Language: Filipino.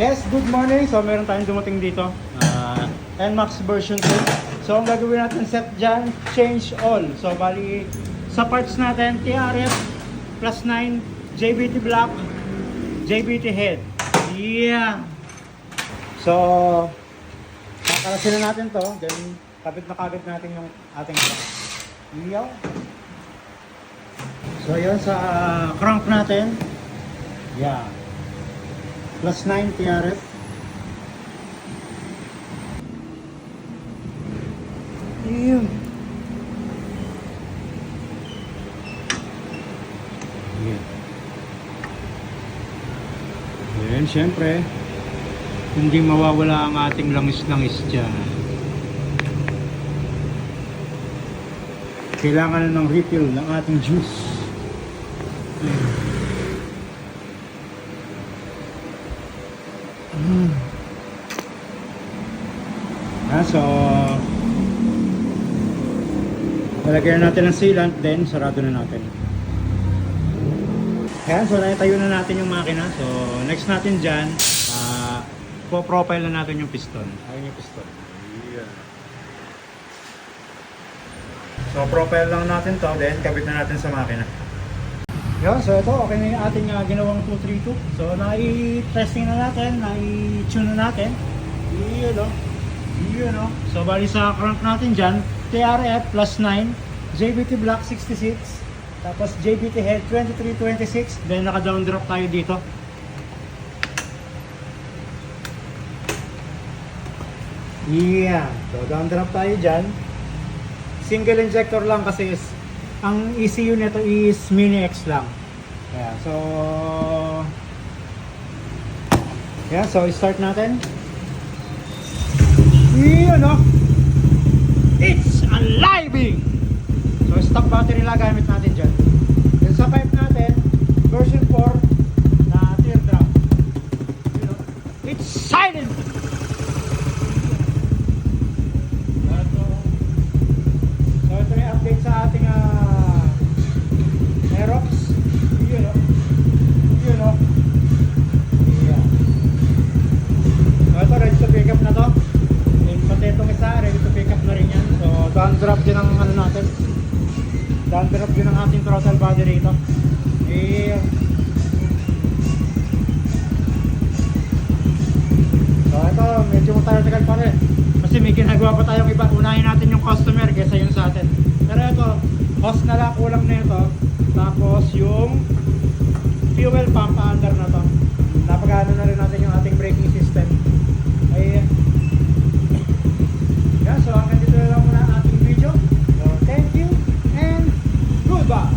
Yes, good morning. So meron tayong dumating dito. NMAX version 2. So ang gagawin natin set dyan, change all. So bali sa parts natin, TRF plus 9, JBT block, JBT head. Yeah. So kakalasin na natin to. Then kapit na kagad natin yung ating block. Yeah. So yun sa crank natin. Yeah. Plus 9 TRF. Yun. Yan, syempre hindi mawawala ang ating langis-langis dyan. Kailangan na ng refill ng ating juice. So lalagyan natin ng sealant, then sarado na natin. Ayan, so naitayo na natin yung makina. So next natin dyan, po-profile na natin yung piston. Ayun yung piston. Yeah. So profile lang natin to, then kabit na natin sa makina. Yun, so ito, okay na yung ating ginawang 232. So nai-testing na natin, nai-tune na natin. Yun o. Yun o. So bali sa crank natin dyan, TRF plus 9, JBT block 66, tapos JBT head 2326, then naka-down drop tayo dito. Yeah, so down drop tayo dyan. Single injector lang kasi ang ECU nito is Mini X lang. Yeah, so start natin. Yun o. It's aliving! So stock battery lang gamit natin dyan. Then sa pipe natin, version 4 na teardrop. You know, it's silent! So ito yung update sa ating Aerox. Yun o. Yun o. Yeah. So ito, ready to pick up na to. Pati itong isa, ready to pick up na rin yan. So down drop din ang ano natin. Down drop din ang ating throttle body rito. So ito, medyo matagal pa rin. Kasi may ginagawa pa tayong iba. Unahin natin yung customer kaysa yung sa atin. Pero ito, hose na lang kulang na ito. Tapos yung fuel pump under na to. Napagano na rin natin yung ating braking system. Ay, yeah, so hanggang dito na lang muna ang ating video. So thank you and goodbye!